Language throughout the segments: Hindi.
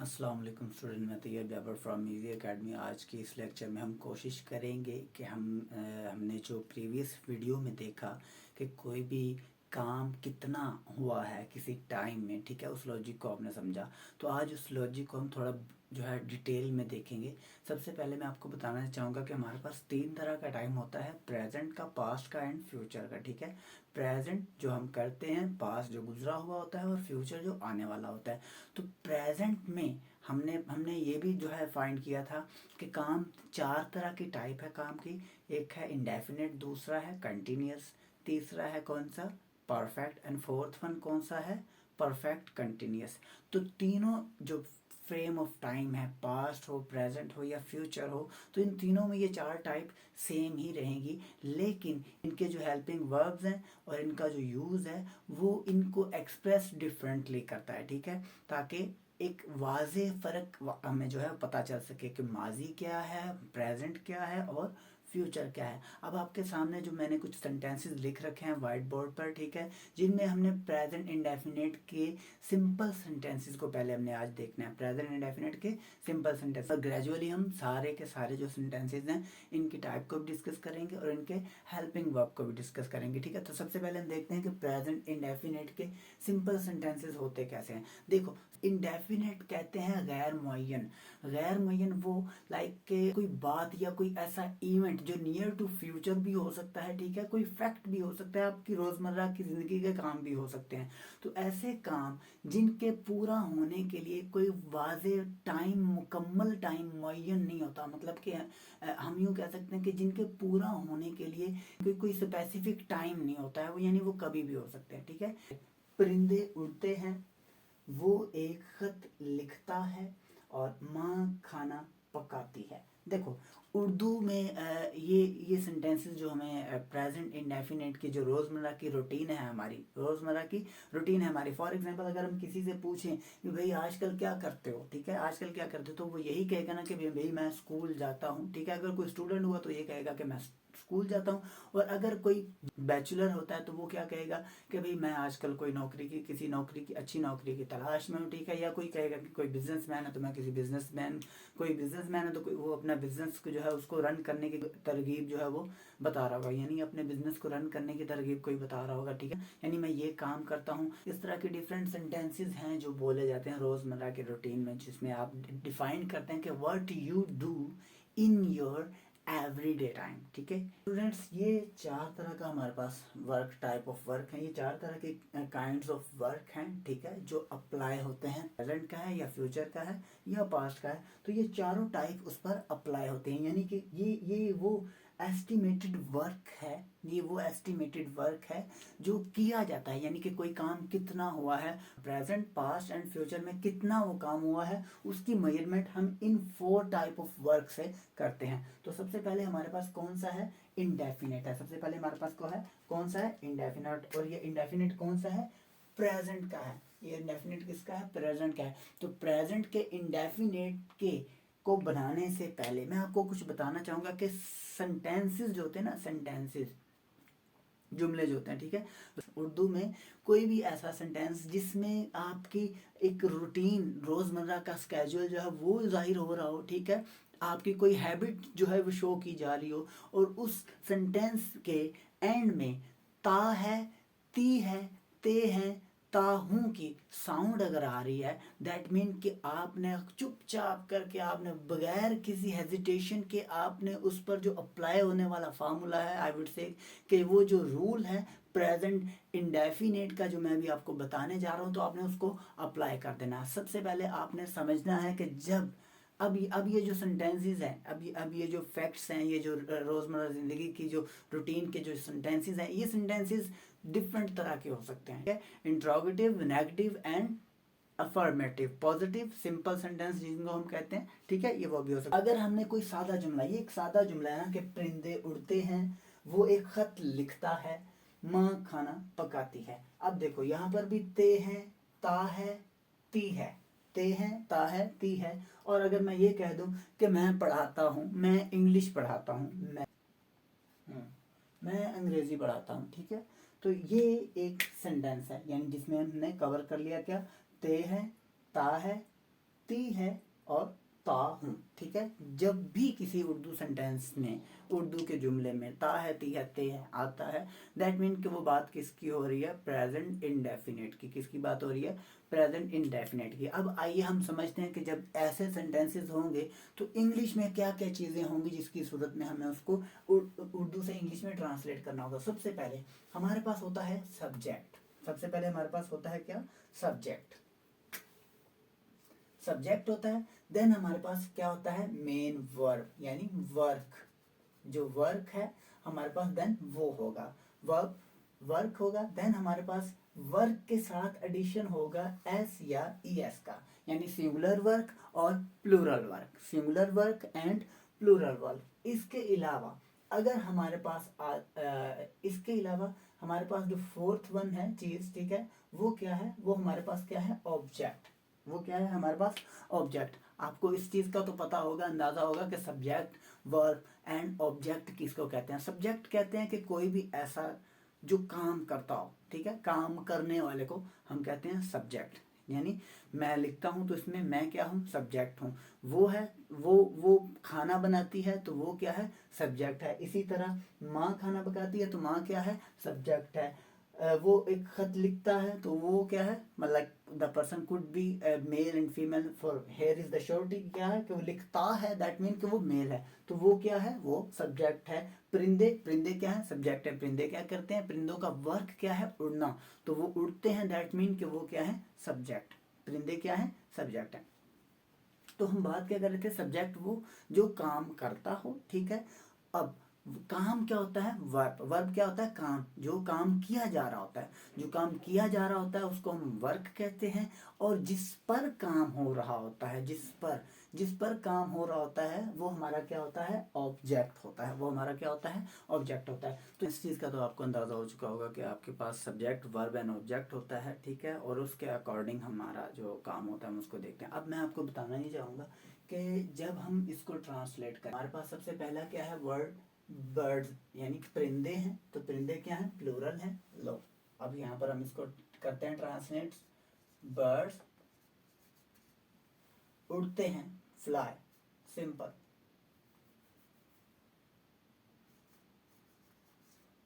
अस्सलाम वालेकुम स्टूडेंट, मैं तैयब जाबर फ्रॉम इजी एकेडमी। आज की इस लेक्चर में हम कोशिश करेंगे कि हमने जो प्रीवियस वीडियो में देखा कि कोई भी काम कितना हुआ है किसी टाइम में, ठीक है, उस लॉजिक को आपने समझा। तो आज उस लॉजिक को हम थोड़ा जो है डिटेल में देखेंगे। सबसे पहले मैं आपको बताना चाहूँगा कि हमारे पास 3 तरह का टाइम होता है, प्रेजेंट का, पास्ट का एंड फ्यूचर का, ठीक है। प्रेजेंट जो हम करते हैं, पास्ट जो गुजरा हुआ होता है और फ्यूचर जो आने वाला होता है। तो प्रेजेंट में हमने ये भी जो है फाइंड किया था कि काम 4 तरह की टाइप है काम की। एक है इंडेफिनिट, दूसरा है कंटिन्यूस, तीसरा है कौन सा, परफेक्ट, एंड फोर्थ वन कौन सा है, परफेक्ट कंटिन्यूस। तो तीनों जो फ्रेम ऑफ टाइम है, पास्ट हो, प्रेजेंट हो या फ्यूचर हो, तो इन तीनों में ये 4 टाइप सेम ही रहेंगी, लेकिन इनके जो हेल्पिंग वर्ब्स हैं और इनका जो यूज़ है वो इनको एक्सप्रेस डिफरेंटली करता है, ठीक है, ताकि एक वाज़े फ़र्क हमें जो है पता चल सके कि माजी क्या है, प्रेजेंट क्या है और फ्यूचर क्या है। अब आपके सामने जो मैंने कुछ सेंटेंसेस लिख रखे हैं वाइट बोर्ड पर, ठीक है, जिनमें हमने प्रेजेंट इंडेफिनिट के सिंपल सेंटेंसेस को पहले हमने आज देखना है, प्रेजेंट इंडेफिनिट के सिंपल सेंटेंस। और ग्रेजुअली हम सारे के सारे जो सेंटेंसेस हैं इनकी टाइप को भी डिस्कस करेंगे और इनके हेल्पिंग वर्ब को भी डिस्कस करेंगे, ठीक है। तो सबसे पहले हम देखते हैं कि प्रेजेंट इंडेफिनिट के सिंपल सेंटेंसेस होते कैसे हैं। देखो, इंडेफिनिट कहते हैं गैर मुअय्यन। गैर मुअय्यन वो लाइक के कोई बात या कोई ऐसा इवेंट जो नियर टू फ्यूचर भी हो सकता है, ठीक है, कोई फैक्ट भी हो सकता है, आपकी रोज़मर्रा की ज़िंदगी के काम भी हो सकते हैं। तो ऐसे काम जिनके पूरा होने के लिए कोई वाज़े टाइम, मुकम्मल टाइम मुअय्यन नहीं होता, मतलब कि हम यूँ कह सकते हैं कि जिनके पूरा होने के लिए कोई स्पेसिफिक टाइम नहीं होता है, वो यानी वो कभी भी हो सकते हैं, ठीक है। परिंदे उड़ते हैं, वो एक खत लिखता है और माँ खाना पकाती है। देखो, उर्दू में ये सेंटेंसेस जो हमें प्रेजेंट इंडेफिनिट की जो रोज़मर्रा की रूटीन है, हमारी रोज़मर्रा की रूटीन है हमारी। फॉर एग्जांपल अगर हम किसी से पूछें कि भाई आजकल क्या करते हो, ठीक है, आजकल क्या करते हो, तो वो यही कहेगा ना कि भाई मैं स्कूल जाता हूँ, ठीक है। अगर कोई स्टूडेंट हुआ तो ये कहेगा कि मैं स्कूल जाता हूँ। और अगर कोई बैचलर होता है तो वो क्या कहेगा कि भाई मैं आजकल कोई नौकरी की, किसी नौकरी की, अच्छी नौकरी की तलाश में हूँ, ठीक है। या कोई कहेगा कि कोई बिजनेसमैन है तो मैं किसी बिजनेसमैन, कोई बिजनेसमैन है तो कोई वो अपना बिजनेस को जो है उसको रन करने की तरकीब जो है वो बता रहा होगा, यानी अपने बिजनेस को रन करने की तरकीब कोई बता रहा होगा, ठीक है, यानी मैं ये काम करता हूँ। इस तरह के डिफरेंट सेंटेंसेस हैं जो बोले जाते हैं रोज़मर्रा के रूटीन में, जिसमें आप डिफाइन करते हैं कि what you do in your everyday time, ठीक है। स्टूडेंट्स, ये 4 तरह का हमारे पास वर्क, टाइप ऑफ वर्क है, ये 4 तरह के काइंड्स ऑफ वर्क हैं, ठीक है, जो अप्लाई होते हैं। प्रेजेंट का है या फ्यूचर का है या पास्ट का है, तो ये चारों टाइप उस पर अप्लाई होते हैं, यानी कि ये वो एस्टिमेटेड वर्क है, ये वो एस्टिमेटेड वर्क है जो किया जाता है, यानी कि कोई काम कितना हुआ है प्रेजेंट, पास्ट एंड फ्यूचर में, कितना वो काम हुआ है, उसकी मेजरमेंट हम इन 4 टाइप ऑफ वर्क से करते हैं। तो सबसे पहले हमारे पास कौन सा है, इंडेफिनिट है। सबसे पहले हमारे पास कौन सा है, इंडेफिनिट। और ये इंडेफिनिट कौन सा है, प्रेजेंट का है। ये इंडेफिनिट किसका है, प्रेजेंट का है। तो प्रेजेंट के इंडेफिनिट के को बनाने से पहले मैं आपको कुछ बताना चाहूँगा कि सेंटेंसेस जो होते हैं ना, सेंटेंसेस, जुमले जो होते हैं, ठीक है, उर्दू में कोई भी ऐसा सेंटेंस जिसमें आपकी एक रूटीन, रोज़मर्रा का स्केड्यूल जो है वो जाहिर हो रहा हो, ठीक है, आपकी कोई हैबिट जो है वो शो की जा रही हो, और उस सेंटेंस के एंड में ता है, ती है, ते हैं, ताहू की साउंड अगर आ रही है, दैट मीन कि आपने चुपचाप करके, आपने बगैर किसी हेजिटेशन के आपने उस पर जो अप्लाई होने वाला फार्मूला है, आई वुड से कि वो जो रूल है प्रेजेंट इंडेफिनिट का जो मैं भी आपको बताने जा रहा हूँ, तो आपने उसको अप्लाई कर देना है। सबसे पहले आपने समझना है कि जब अब ये जो सेंटेंसेस हैं, अब ये जो फैक्ट्स हैं, ये जो रोज़मर्रा ज़िंदगी की जो रूटीन के जो सेंटेंसेस हैं, ये सेंटेंसेस डिफरेंट तरह के हो सकते हैं, interrogative, negative and affirmative, positive, simple sentence जिनको हम कहते हैं, ठीक है, ये वो भी हो सकता है। अगर हमने कोई सादा जुमला, ये एक सादा जुमला है ना कि परिंदे उड़ते हैं, वो एक खत लिखता है, माँ खाना पकाती है। अब देखो यहाँ पर भी ते है, ता है, ती है, ते है, ता है, ती है। और अगर मैं ये कह दूं कि मैं पढ़ाता हूँ, मैं इंग्लिश पढ़ाता हूँ, मैं अंग्रेजी पढ़ाता हूँ, ठीक है, तो ये एक सेंटेंस है, यानी जिसमें हमने कवर कर लिया क्या, ते है, ता है, ती है और ता हूँ, ठीक है। जब भी किसी उर्दू सेंटेंस में, उर्दू के जुमले में ता है, ती है, ते है आता है, दैट मीन कि वो बात किसकी हो रही है, प्रेजेंट इंडेफिनिट की। किसकी बात हो रही है, प्रेजेंट इंडेफिनिट की। अब आइए हम समझते हैं कि जब ऐसे सेंटेंसेस होंगे तो इंग्लिश में क्या क्या चीज़ें होंगी जिसकी सूरत में हमें उसको उर्दू से इंग्लिश में ट्रांसलेट करना होगा। सबसे पहले हमारे पास होता है सब्जेक्ट। सबसे पहले हमारे पास होता है क्या, सब्जेक्ट। सब्जेक्ट होता है। देन हमारे पास क्या होता है, मेन वर्ब यानी वर्क। जो वर्क है हमारे पास देन वो होगा, वर्ब वर्क होगा। देन हमारे पास वर्क के साथ एडिशन होगा एस या ईएस का, यानी सिंगुलर वर्क और plural verb, singular verb and plural verb. इसके अलावा अगर हमारे पास इसके अलावा हमारे पास जो फोर्थ वन है चीज, ठीक है, वो क्या है, वो हमारे पास क्या है, ऑब्जेक्ट। वो क्या है हमारे पास, ऑब्जेक्ट। आपको इस चीज का तो पता होगा, अंदाजा होगा कि सब्जेक्ट, वर्ब एंड ऑब्जेक्ट किसको कहते हैं। सब्जेक्ट कहते हैं कि कोई भी ऐसा जो काम करता हो, ठीक है, काम करने वाले को हम कहते हैं सब्जेक्ट। यानी मैं लिखता हूं तो इसमें मैं क्या हूं, सब्जेक्ट हूं। वो है, वो खाना बनाती है तो वो क्या है, सब्जेक्ट है। इसी तरह माँ खाना पकाती है तो माँ क्या है, सब्जेक्ट है। वो एक खत लिखता है तो वो क्या है, मतलब the person could be male and female, for here is the surety, क्या है कि वो लिखता है, दैट मीन कि वो मेल है, तो वो क्या है, वो सब्जेक्ट है। परिंदे, परिंदे क्या है, सब्जेक्ट है। परिंदे क्या करते हैं, परिंदों का वर्क क्या है, उड़ना, तो वो उड़ते हैं, दैट मीन कि वो क्या है, सब्जेक्ट। परिंदे क्या है, सब्जेक्ट है। तो हम बात क्या कर रहे थे, सब्जेक्ट वो जो काम करता हो, ठीक है। अब काम क्या होता है, वर्ब। वर्ब क्या होता है, काम, जो काम किया जा रहा होता है। जो काम किया जा रहा होता है उसको हम वर्क कहते हैं। और जिस पर काम हो रहा होता है, जिस पर काम हो रहा होता है वो हमारा क्या होता है, ऑब्जेक्ट होता है। वो हमारा क्या होता है, ऑब्जेक्ट होता है। तो इस चीज़ का तो आपको अंदाज़ा हो चुका होगा कि आपके पास सब्जेक्ट, वर्ब एंड ऑब्जेक्ट होता है, ठीक है। और उसके अकॉर्डिंग हमारा जो काम होता है हम उसको देखते हैं। अब मैं आपको बताना ही चाहूँगा कि जब हम इसको ट्रांसलेट करें, हमारे पास सबसे पहला क्या है, वर्ड बर्ड्स, यानी परिंदे हैं, तो परिंदे क्या हैं, प्लूरल हैं। लो अब यहाँ पर हम इसको करते हैं ट्रांसलेट। बर्ड्स उड़ते हैं, फ्लाई, सिंपल।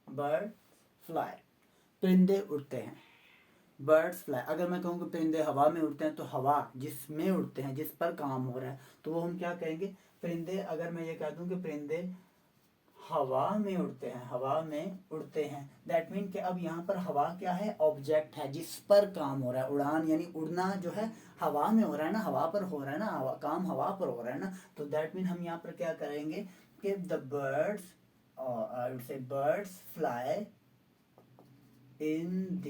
बर्ड फ्लाई, परिंदे उड़ते हैं, बर्ड्स फ्लाई। अगर मैं कहूँ कि परिंदे हवा में उड़ते हैं तो हवा जिसमें उड़ते हैं, जिस पर काम हो रहा है, तो वो हम क्या कहेंगे, परिंदे। अगर मैं ये कह दूं कि परिंदे हवा में उड़ते हैं, हवा में उड़ते हैं, दैट मीन कि अब यहाँ पर हवा क्या है, ऑब्जेक्ट है जिस पर काम हो रहा है। उड़ान यानी उड़ना जो है हवा में हो रहा है ना, हवा पर हो रहा है ना, काम हवा पर हो रहा है ना, तो दैट मीन हम यहाँ पर क्या करेंगे कि the birds, I would say birds fly in the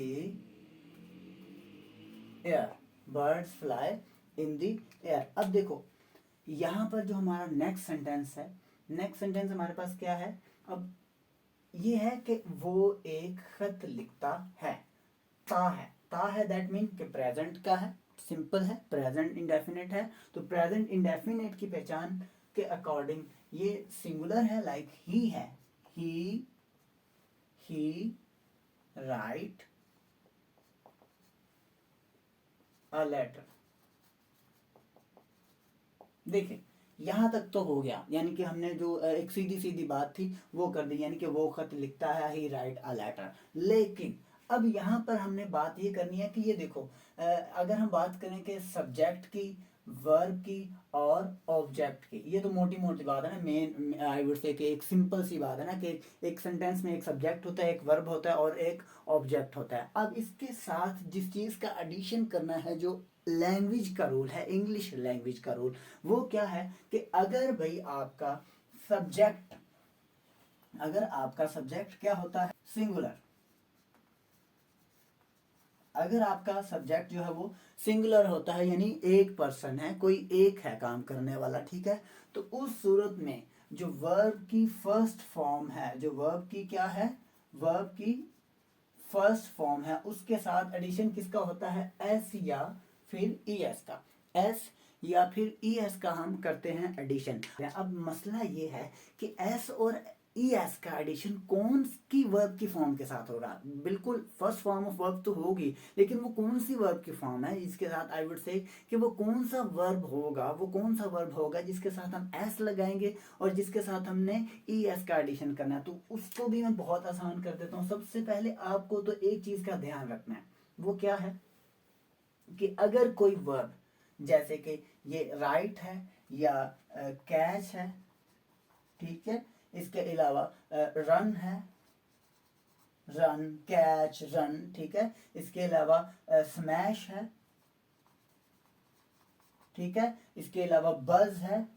air, birds fly in the air. अब देखो यहाँ पर जो हमारा नेक्स्ट सेंटेंस है, नेक्स्ट सेंटेंस हमारे पास क्या है, अब ये है कि वो एक खत लिखता है। ता है दैट मीन कि प्रेजेंट का है, सिंपल है, प्रेजेंट इंडेफिनिट है। तो प्रेजेंट इंडेफिनिट की पहचान के अकॉर्डिंग ये सिंगुलर है, लाइक ही है, ही राइट अ लेटर। देखिए यहाँ तक तो हो गया, यानी कि हमने जो एक सीधी सीधी बात थी वो कर दी, यानी कि वो खत लिखता है, ही राइट अ लेटर। लेकिन अब यहाँ पर हमने बात ये करनी है कि ये देखो, अगर हम बात करें कि सब्जेक्ट की, वर्ब की और ऑब्जेक्ट की, ये तो मोटी मोटी बात है ना, मेन आई वुड से कि एक सिंपल सी बात है ना, कि एक सेंटेंस में एक सब्जेक्ट होता है, एक वर्ब होता है और एक ऑब्जेक्ट होता है। अब इसके साथ जिस चीज़ का एडिशन करना है, जो लैंग्वेज का रूल है, इंग्लिश लैंग्वेज का रूल, वो क्या है कि अगर भाई आपका सब्जेक्ट, अगर आपका सब्जेक्ट क्या होता है, सिंगुलर, अगर आपका सब्जेक्ट जो है वो सिंगुलर होता है, यानी एक पर्सन है, कोई एक है काम करने वाला, ठीक है, तो उस सूरत में जो वर्ब की फर्स्ट फॉर्म है, जो वर्ब की क्या है, वर्ब की फर्स्ट फॉर्म है, उसके साथ एडिशन किसका होता है, एस या फिर ई एस का, एस या फिर ई एस का हम करते हैं एडिशन। अब मसला ये है कि एस और ई एस का एडिशन कौन की वर्ब की फॉर्म के साथ होगा? बिल्कुल फर्स्ट फॉर्म ऑफ वर्ब तो होगी, लेकिन वो कौन सी वर्ब की फॉर्म है इसके साथ? आई वुड से कि वो कौन सा वर्ब होगा, वो कौन सा वर्ब होगा जिसके साथ हम एस लगाएंगे और जिसके साथ हमने ई एस का एडिशन करना है। तो उसको भी मैं बहुत आसान कर देता हूँ। सबसे पहले आपको तो एक चीज का ध्यान रखना है, वो क्या है कि अगर कोई वर्ब जैसे कि ये राइट है या कैच है, ठीक है, इसके अलावा रन है, रन, कैच, रन, ठीक है, इसके अलावा स्मैश है, ठीक है, इसके अलावा बज है,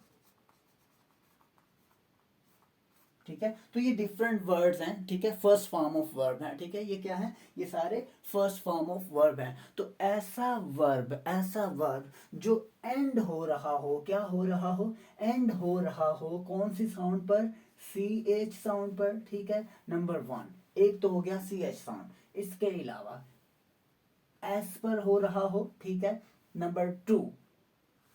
ठीक है। तो ये डिफरेंट वर्ड्स हैं, ठीक है, फर्स्ट फॉर्म ऑफ वर्ब है, ठीक है। ये क्या है? ये सारे फर्स्ट फॉर्म ऑफ वर्ब हैं। तो ऐसा वर्ब जो एंड हो रहा हो, क्या हो रहा हो? एंड हो रहा हो। कौन सी साउंड पर? सी एच साउंड पर, ठीक है। नंबर वन, एक तो हो गया सी एच साउंड। इसके अलावा एस पर हो रहा हो, ठीक है। नंबर टू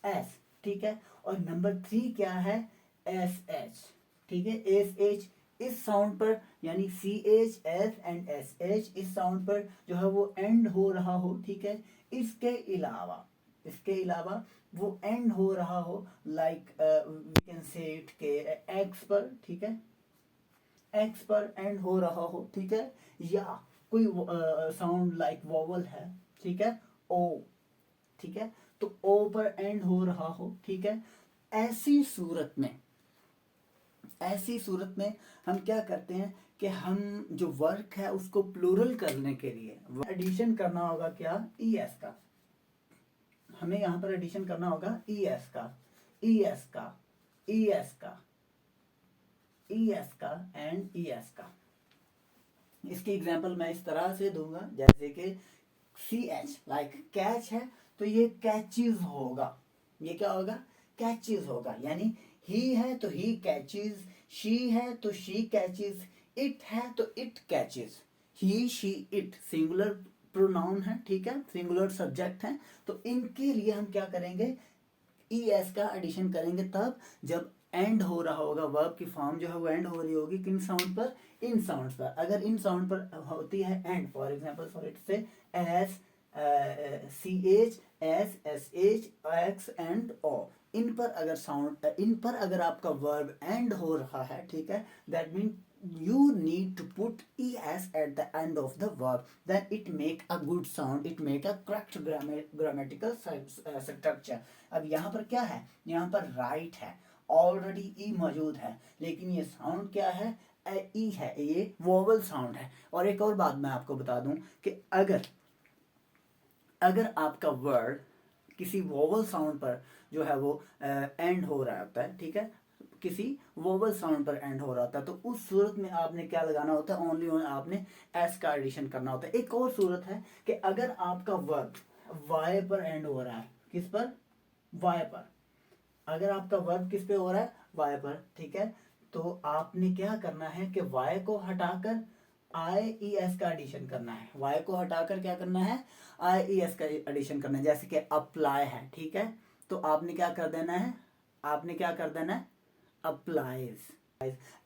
एस, ठीक है। और नंबर थ्री क्या है? एस एच, ठीक है। एस एच इस साउंड पर, यानी C H S and S H इस साउंड पर जो है वो एंड हो रहा हो, ठीक है। इसके अलावा वो एंड हो रहा हो like we can say it के एक्स पर, ठीक है, एक्स पर एंड हो रहा हो, ठीक है। या कोई साउंड लाइक वोवल है, ठीक है, ओ, ठीक है, तो ओ पर एंड हो रहा हो, ठीक है। ऐसी सूरत में ऐसी सूरत में हम क्या करते हैं कि हम जो वर्क है उसको प्लूरल करने के लिए एडिशन करना होगा, क्या? ई एस का। हमें यहां पर एडिशन करना होगा ई एस का, ई एस का, ई एस का, ई एस का एंड ई एस का। इसकी एग्जांपल मैं इस तरह से दूंगा जैसे कि सी एच लाइक कैच है, तो ये कैचेज होगा। ये क्या होगा? कैचेज होगा। यानी ही है तो ही कैचेज, शी है तो शी कैचेज, इट है तो it catches. He, she, it singular pronoun है, ठीक है, सिंगुलर सब्जेक्ट है। तो इनके लिए हम क्या करेंगे? ई एस का एडिशन करेंगे तब जब एंड हो रहा होगा, वर्ब की फॉर्म जो है वो एंड हो रही होगी किन साउंड पर? इन साउंड पर। अगर इन साउंड पर होती है and, for example for it से S, C H, S, S H, X and O, इन पर अगर आपका वर्ब एंड हो रहा है, ठीक है, that mean you need to put es at the end of the verb, then it make a good sound, it make a correct grammatical structure. अब यहाँ पर क्या है? यहाँ पर राइट है, ऑलरेडी ई मौजूद है, लेकिन ये साउंड क्या है? ई है, ये वोवल साउंड है। और एक और बात मैं आपको बता दूं कि अगर आपका वर्ड किसी वोवल साउंड पर जो है वो एंड हो रहा होता है, ठीक है, किसी वोवल साउंड पर एंड हो रहा होता है, तो उस सूरत में आपने क्या लगाना होता है? ओनली आपने एस का एडिशन करना होता है। एक और सूरत है कि अगर आपका वर्ब वाई पर एंड हो रहा है, किस पर? वाई पर। अगर आपका वर्ब किस पे हो रहा है? वाई पर, ठीक है। तो आपने क्या करना है कि वाई को हटाकर आई ई एस का एडिशन करना है। वाई को हटाकर क्या करना है? आई ई एस का एडिशन करना है। जैसे कि अप्लाई है, ठीक है, तो आपने क्या कर देना है? Applies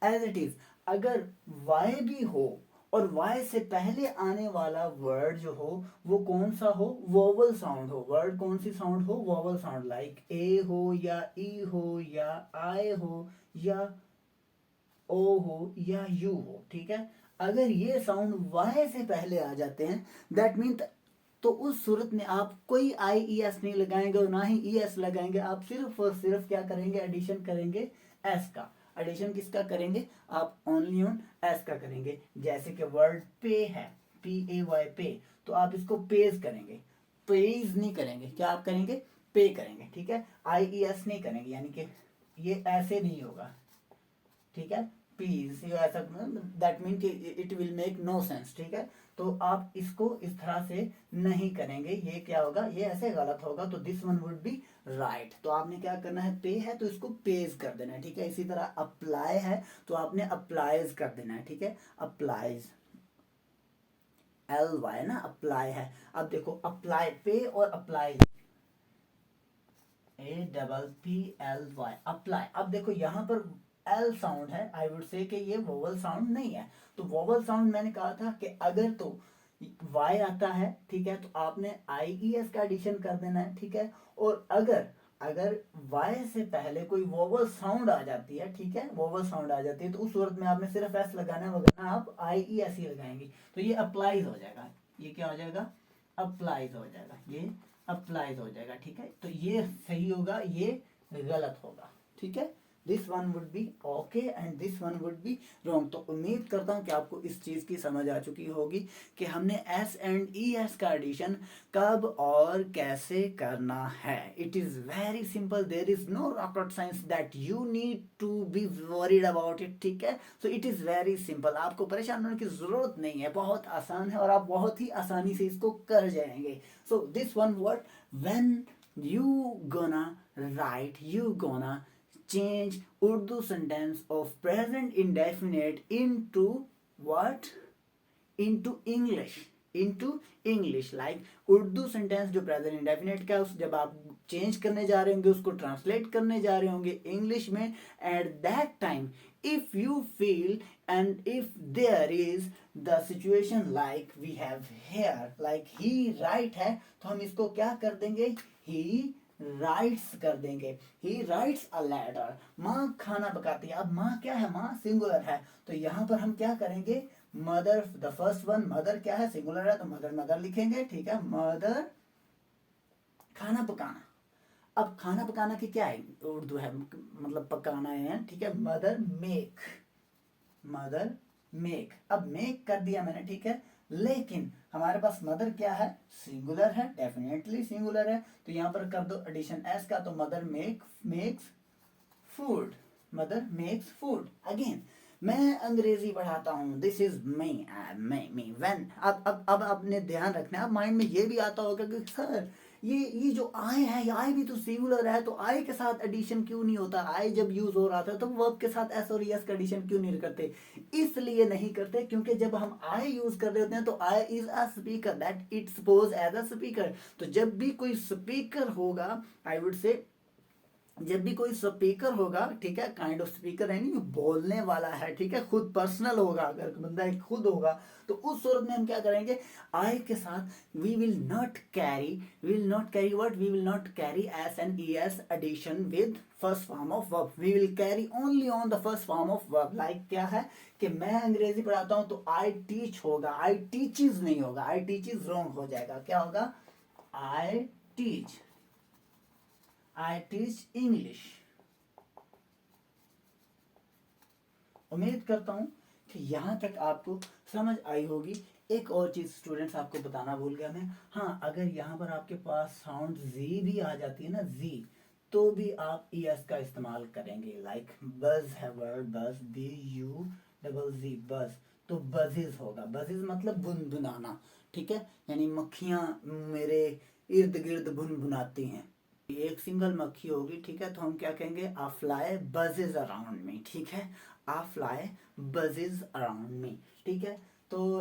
as it is. अगर वाई भी हो और वाई से पहले आने वाला वर्ड जो हो वो कौन सा हो? वोवल साउंड हो। वर्ड कौन सी साउंड हो? वोवल साउंड, लाइक ए हो या ई हो या आई हो या ओ हो या यू हो, ठीक है। अगर ये साउंड वाई से पहले आ जाते हैं, दैट मीन तो उस सूरत में आप कोई आई ई एस नहीं लगाएंगे और ना ही ई एस लगाएंगे। आप सिर्फ और सिर्फ क्या करेंगे? एडिशन करेंगे एस का। एडिशन किसका करेंगे? आप ओनली ऑन एस का करेंगे। जैसे कि वर्ड पे है, पी ए वाई, पे, तो आप इसको पेज करेंगे, पेज नहीं करेंगे। क्या आप करेंगे? पे करेंगे, ठीक है। आई ई एस नहीं करेंगे, यानी कि ये ऐसे नहीं होगा, ठीक है। पीस ये ऐसा, दैट मीन कि it will make no sense, ठीक है। तो आप इसको इस तरह से नहीं करेंगे। ये क्या होगा? ये ऐसे गलत होगा। तो this one would be right. तो आपने क्या करना है? पे है तो इसको पेज कर देना है, ठीक है। इसी तरह अप्लाई है तो आपने अप्लाइज कर देना है, ठीक है। अप्लाइज, एल वाई ना, अप्लाई है। अब देखो अप्लाई, पे और apply, A double P L Y, apply. अब देखो यहाँ पर एल साउंड है, आई वुड से कि ये वोवल साउंड नहीं है। तो वोवल साउंड मैंने कहा था कि अगर तो वाई आता है, ठीक है, तो आपने आई ई एस का एडिशन कर देना है, ठीक है। और अगर अगर वाई से पहले कोई वोवल साउंड आ जाती है, ठीक है, वोवल साउंड आ जाती है, तो उस सूरत में आपने सिर्फ एस लगाना है, वगैरह आप आई ई एस ही लगाएंगे। तो ये अप्लाइज हो जाएगा, ये क्या हो जाएगा, अप्लाइज हो जाएगा, ये अप्लाइज हो जाएगा, ठीक है। तो ये सही होगा, ये गलत होगा, ठीक है। This one would be okay and this one would be wrong. तो उम्मीद करता हूँ कि आपको इस चीज़ की समझ आ चुकी होगी कि हमने एस एंड ई एस का एडिशन कब और कैसे करना है। It is very simple, there is no rocket science that you need to be worried about it, ठीक है। So it is very simple, आपको परेशान होने की ज़रूरत नहीं है, बहुत आसान है और आप बहुत ही आसानी से इसको कर जाएंगे। So this one word, when you gonna write, you gonna change Urdu sentence of present indefinite into what, into English, into English। like Urdu sentence जो प्रेजेंट इंडेफिनेट का उस जब आप चेंज करने जा रहे होंगे, उसको ट्रांसलेट करने जा रहे होंगे इंग्लिश में, at that time if you feel and if there is the situation like we have here, like he write है, तो हम इसको क्या कर देंगे, ही राइट्स कर देंगे, ही राइट्स अ लेटर। माँ खाना पकाती है, अब माँ क्या है, माँ सिंगुलर है, तो यहाँ पर हम क्या करेंगे, mother, the first one mother क्या है, सिंगुलर है, तो मदर मदर लिखेंगे, ठीक है, मदर खाना पकाना। अब खाना पकाना की क्या है, उर्दू है, मतलब पकाना है, ठीक है, मदर मेक, मदर मेक। अब मेक कर दिया मैंने, ठीक है, लेकिन हमारे पास मदर क्या है, सिंगुलर है, डेफिनेटली सिंगुलर है, तो यहाँ पर कर दो एडिशन एस का, तो mother makes food, mother makes food. Again मैं अंग्रेजी पढ़ाता हूँ, दिस इज मी व्हेन। अब आपने ध्यान रखना है, अब माइंड में ये भी आता होगा कि सर ये जो आई है, ये आई भी तो सिंगुलर है, तो आई के साथ एडिशन क्यों नहीं होता, आई जब यूज हो रहा था तो वर्ब के साथ एस और एस का एडिशन क्यों नहीं करते। इसलिए नहीं करते क्योंकि जब हम आई यूज कर रहे होते हैं तो I is a speaker, that it suppose as a speaker. तो जब भी कोई स्पीकर होगा, आई वुड से जब भी कोई स्पीकर होगा, ठीक है, काइंड ऑफ स्पीकर है, नहीं बोलने वाला है, ठीक है, खुद पर्सनल होगा, अगर बंदा एक खुद होगा, तो उस सूरत में हम क्या करेंगे, आई के साथ we will not carry what, we will not carry S and E S addition with first form of verb, we will carry only on the first form of verb. Like क्या है कि मैं अंग्रेजी पढ़ाता हूं तो आई टीच होगा, आई टीचेज नहीं होगा, आई टीचेज रॉन्ग हो जाएगा, क्या होगा, I teach, I teach English. उम्मीद करता हूं कि यहां तक आपको समझ आई होगी। एक और चीज स्टूडेंट्स आपको बताना भूल गया मैं, हाँ, अगर यहाँ पर आपके पास साउंड जी भी आ जाती है ना, जी, तो भी आप ई एस का इस्तेमाल करेंगे। लाइक बज है वर्ड, बज, बी यू डबल जी, बज, तो बजिज होगा, बजिज मतलब बुनबुनाना, ठीक है, यानी मक्खियां मेरे इर्द गिर्द बुनबुनाती हैं, एक सिंगल मक्खी होगी, ठीक है, तो हम क्या कहेंगे, आ फ्लाई बजेज अराउंड मी, ठीक है, आ फ्लाई बजेज अराउंड मी, ठीक है। तो